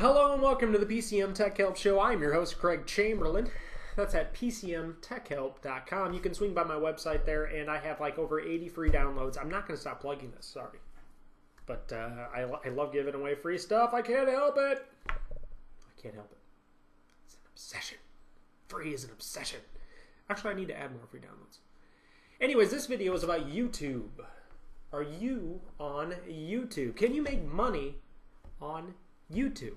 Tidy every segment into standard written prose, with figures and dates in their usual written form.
Hello and welcome to the PCM Tech Help Show. I'm your host, Craig Chamberlain. That's at PCMTechHelp.com. You can swing by my website there, and I have like over 80 free downloads. I'm not going to stop plugging this, sorry. But I love giving away free stuff. I can't help it. I can't help it. It's an obsession. Free is an obsession. Actually, I need to add more free downloads. Anyways, this video is about YouTube. Are you on YouTube? Can you make money on YouTube?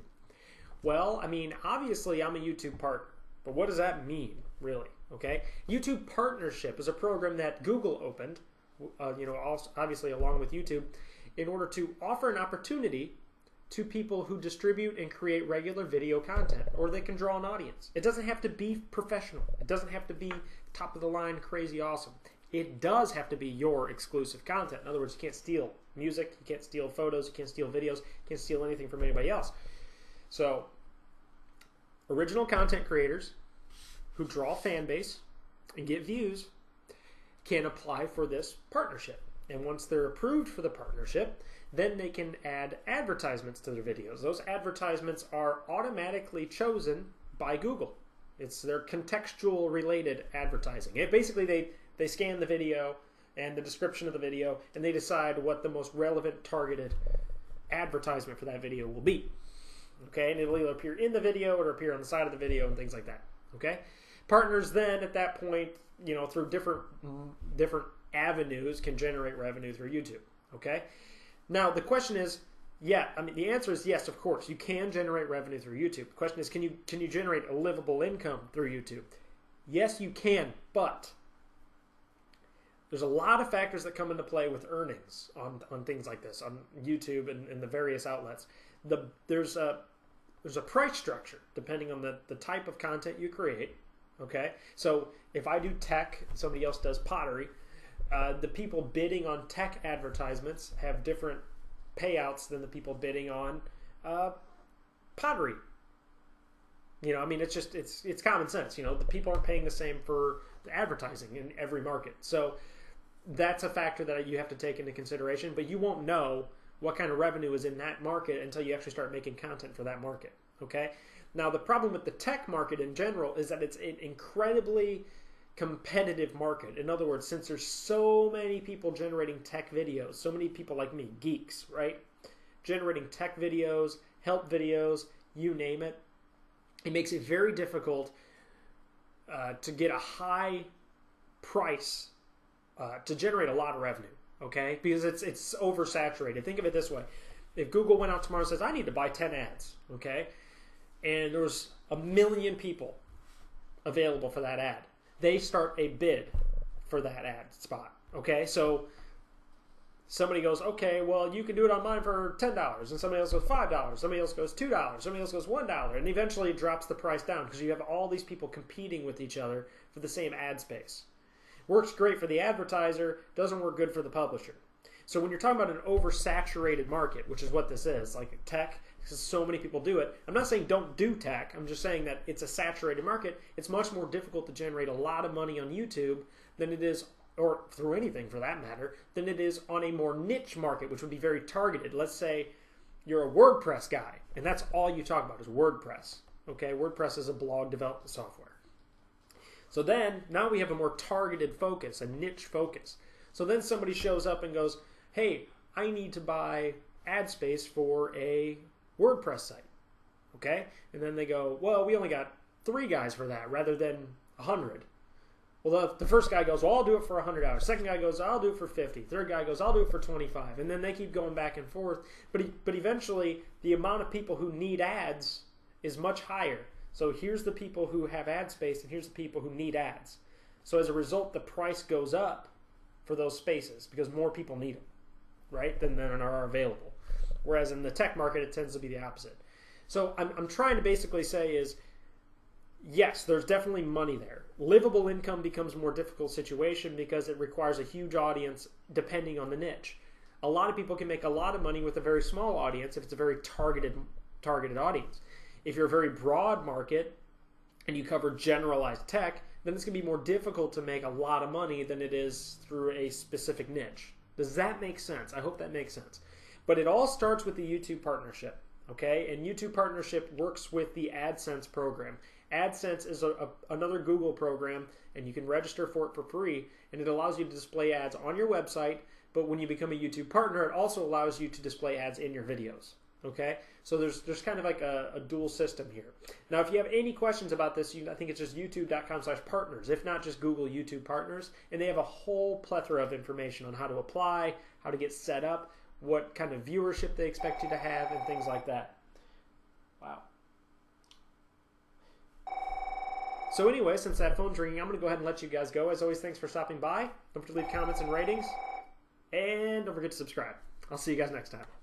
Well, I mean, obviously I'm a YouTube partner, but what does that mean, really? Okay, YouTube Partnership is a program that Google opened, obviously along with YouTube, in order to offer an opportunity to people who distribute and create regular video content, or they can draw an audience. It doesn't have to be professional. It doesn't have to be top of the line, crazy awesome. It does have to be your exclusive content. In other words, you can't steal music, you can't steal photos, you can't steal videos, you can't steal anything from anybody else. So, original content creators who draw a fan base and get views can apply for this partnership. And once they're approved for the partnership, then they can add advertisements to their videos. Those advertisements are automatically chosen by Google. It's their contextual related advertising. Basically, they scan the video and the description of the video, and they decide what the most relevant targeted advertisement for that video will be. Okay, and it'll either appear in the video or appear on the side of the video and things like that. Okay, partners then at that point, through different avenues can generate revenue through YouTube. Okay, now the question is, the answer is yes, of course, you can generate revenue through YouTube. The question is, can you generate a livable income through YouTube? Yes, you can, but there's a lot of factors that come into play with earnings on things like this, on YouTube and the various outlets. There's a price structure depending on the type of content you create. Okay, so if I do tech, somebody else does pottery, the people bidding on tech advertisements have different payouts than the people bidding on pottery. It's common sense. The people aren't paying the same for the advertising in every market. So that's a factor that you have to take into consideration, but you won't know what kind of revenue is in that market until you actually start making content for that market. Okay? Now, the problem with the tech market in general is that it's an incredibly competitive market. In other words, since there's so many people generating tech videos, so many people like me, geeks, right? Generating tech videos, help videos, you name it, it makes it very difficult to get a high price to generate a lot of revenue, okay? Because it's oversaturated. Think of it this way. If Google went out tomorrow and says, I need to buy 10 ads, okay? And there's 1 million people available for that ad. They start a bid for that ad spot, okay? So somebody goes, okay, well, you can do it on mine for $10, and somebody else goes $5, somebody else goes $2, somebody else goes $1, and eventually it drops the price down because you have all these people competing with each other for the same ad space. Works great for the advertiser, doesn't work good for the publisher. So when you're talking about an oversaturated market, which is what this is, like tech, because so many people do it, I'm not saying don't do tech, I'm just saying that it's a saturated market. It's much more difficult to generate a lot of money on YouTube than it is, or through anything for that matter, than it is on a more niche market, which would be very targeted. Let's say you're a WordPress guy, and that's all you talk about is WordPress. Okay, WordPress is a blog development software. So then, now we have a more targeted focus, a niche focus. So then somebody shows up and goes, hey, I need to buy ad space for a WordPress site. Okay? And then they go, well, we only got 3 guys for that rather than 100. Well, the first guy goes, well, I'll do it for $100. Second guy goes, I'll do it for 50. Third guy goes, I'll do it for 25. And then they keep going back and forth. But eventually, the amount of people who need ads is much higher. So here's the people who have ad space, and here's the people who need ads. So as a result, the price goes up for those spaces because more people need them, right, than are available. Whereas in the tech market, it tends to be the opposite. So I'm trying to basically say is, yes, there's definitely money there. Livable income becomes a more difficult situation because it requires a huge audience depending on the niche. A lot of people can make a lot of money with a very small audience if it's a very targeted audience. If you're a very broad market and you cover generalized tech, then it's going to be more difficult to make a lot of money than it is through a specific niche. Does that make sense? I hope that makes sense. But it all starts with the YouTube partnership. Okay, and YouTube Partnership works with the AdSense program. AdSense is another Google program, and you can register for it for free, and it allows you to display ads on your website, but when you become a YouTube partner, it also allows you to display ads in your videos. Okay, so there's kind of like a dual system here. Now, if you have any questions about this, I think it's just youtube.com/partners. If not, just Google YouTube Partners, and they have a whole plethora of information on how to apply, how to get set up, what kind of viewership they expect you to have, and things like that. Wow. So anyway, since that phone's ringing, I'm going to go ahead and let you guys go. As always, thanks for stopping by. Don't forget to leave comments and ratings. And don't forget to subscribe. I'll see you guys next time.